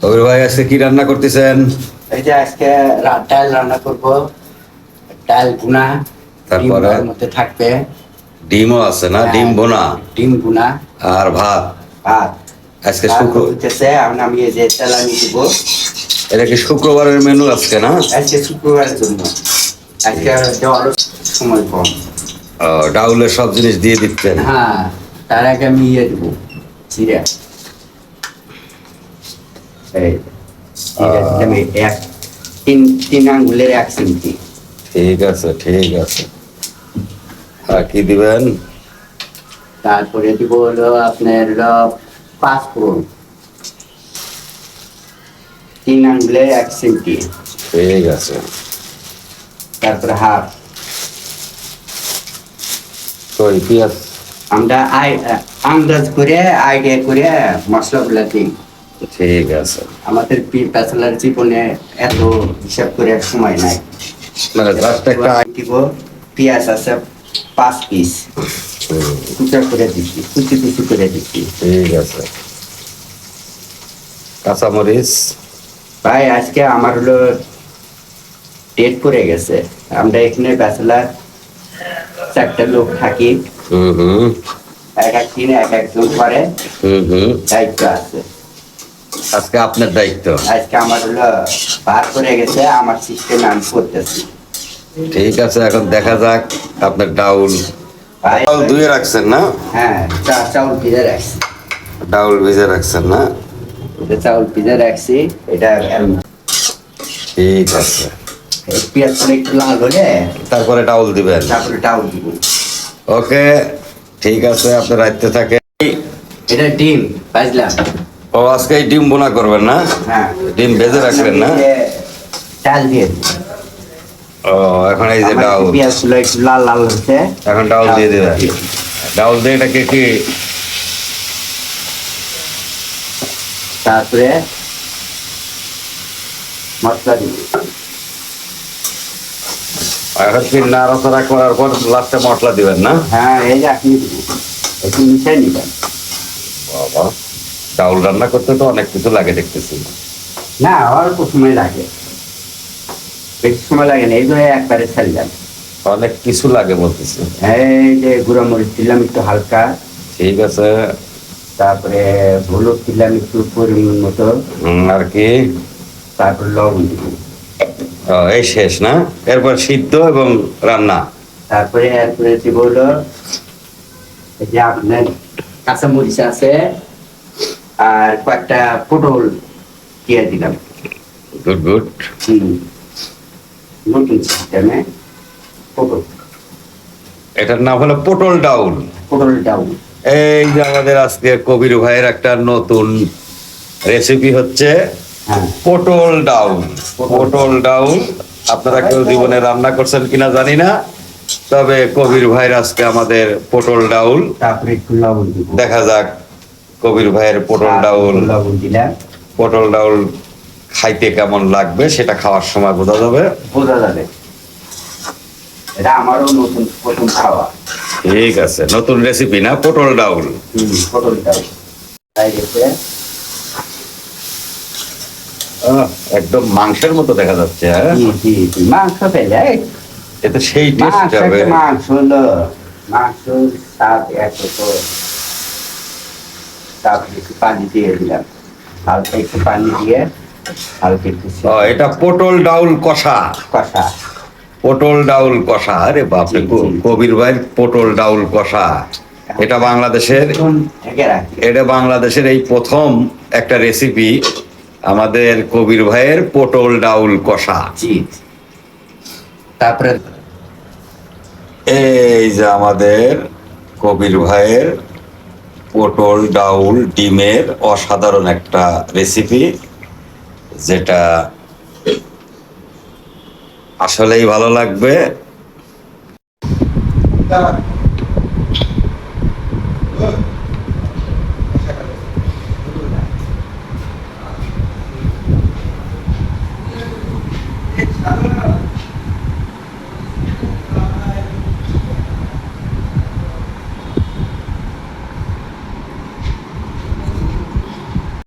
কবির ভাই আজকে কি রান্না করতেছেন? এই যে আজকে ডাল রান্না করব। ডাল ভুনা, ডিম তারপরে ওর মধ্যে থাকবে। ডিমও আছে না? ডিম ভুনা ডিম ভুনা আর ভাত। ভাত। আজকে তারপর হচ্ছে আমি এই যে তেলানি দিব। এটা কি শুক্রবারের মেনু আজকে না? আজকে শুক্রবারের জন্য। আজকে দেওয়ার সময় কম। ডাউলের সব জিনিস দিয়ে দিচ্ছেন? হ্যাঁ, তার আগে আমি দেবো জিরা। এই জিরা দিলাম এক তিন আঙ্গুলের 1 চিমটি। ঠিক আছে ঠিক আছে। আর কি দিবেন? তারপরে দিব হলো আপনার 5 ফোড়ন, 3 আঙ্গুলের 1 চিমটি। ঠিক আছে। তারপরে হাফ কই পেঁয়াজ? আমরা আন্দাজ করে আইডিয়া করে মশলাগুলা দিই। ঠিক আছে। আমাদের ব্যাচেলার জীবনে এত হিসাব করে সময় নাই। মানে জাস্ট একটা দিব। পেঁয়াজ আছে 5 পিস, কুচা করে দিচ্ছি, কুচি কুচি করে দিচ্ছি। ঠিক আছে। কাঁচামরিচ? ভাই আজকে আমার হলো ডেট পড়ে গেছে। আমরা এখানে ব্যাচেলার 4টা লোক থাকি। এক এক দিনে এক একজন করে। দায়িত্ব আছে। আজকে আপনার দায়িত্ব? আজকে আমার হলো বার করে গেছে, আমার সিস্টেমে আমি করতেছি। ঠিক আছে, এখন দেখা যাক আপনার ডাউল। ডাউল ধুয়ে রাখছেন না? হ্যাঁ, চাউল ভিজে রাখছি। ডাউল ভিজে রাখছেন না? চাউল ভিজে রাখছি। এটা ঠিক আছে। পেঁয়াজ একটু লাল হলে তারপরে ডাউল দিবেন? তারপরে ডাউল দিব। ওকে, ঠিক আছে, আপনার রাখতে থাকে। এটা ডিম ভাজলাম। ও, আজকে এই ডিম বোনা করবেন না? হ্যাঁ, ডিম ভেজে রাখবেন না? ডাল দিয়ে ও, এখন এই যে ডাউল, পেঁয়াজগুলো একটু লাল লাল হচ্ছে। এখন ডাউল দিয়ে দেবেন। ডাউল দিয়ে এটাকে কি তারপরে মশলা দিব। এখন কি নাড়াচাড়া করার পর লাস্টে মশলা দিবেন না? হ্যাঁ, এই যে আপনি একটু মিশিয়ে নিবেন। বাবা, ডাউল রান্না করতে তো অনেক কিছু লাগে দেখতেছি। না, অল্প সময় লাগে, বেশি সময় লাগে না। এই জন্য একবারে ছাড়লাম। অনেক কিছু লাগে বলতেছি। এই যে গুঁড়া মরিচ দিলাম একটু হালকা। ঠিক আছে। তারপরে হলুদ দিলাম একটু পরিমাণ মতো। আর কি? তারপর লবণ দিব। এই শেষ না? এরপর সিদ্ধ এবং রান্না। তারপরে এরপরে দিব হলো এই যে আপনার কাঁচা মরিচ আছে আর কয়েকটা পটল দিয়ে দিলাম। Good good. নতুন সিস্টেমে পটল। এটার নাম হলো পটল ডাউল। পটল ডাউল। এই যে আমাদের আজকে কবির ভাইয়ের একটা নতুন রেসিপি হচ্ছে পটল ডাউল। পটল ডাউল আপনারা কেউ জীবনে রান্না করছেন কিনা জানি না, তবে কবির ভাইয়ের আজকে আমাদের পটল ডাউল। তারপরে একটু লবণ দিব। দেখা যাক কবির ভাইয়ের পটল ডাউল। লবণ দিলাম। পটল ডাউল খাইতে কেমন লাগবে সেটা খাওয়ার সময় বোঝা যাবে। বোঝা যাবে। এটা আমারও নতুন প্রথম খাওয়া। ঠিক আছে, নতুন রেসিপি না পটল ডাউল? পটল ডাউল তাই গেছে। একদম মাংসের মতো দেখা যাচ্ছে। হ্যাঁ, মাংস পেলে এতে সেই টেস্ট হবে। মাংস হলো মাংস স্বাদ এত তো। তারপরে একটু পানি দিয়ে দিলাম, হালকা একটু পানি দিয়ে হালকা একটু এটা পটল ডাউল কষা। কষা। পটল ডাউল কষা। আরে বাপরে, কবির ভাই পটল ডাউল কষা। এটা বাংলাদেশের এই প্রথম একটা রেসিপি আমাদের কবির ভাইয়ের পটল ডাউল কষা। তারপরে এই যে আমাদের কবির ভাইয়ের পটল ডাউল ডিমের অসাধারণ একটা রেসিপি, যেটা আসলেই ভালো লাগবে।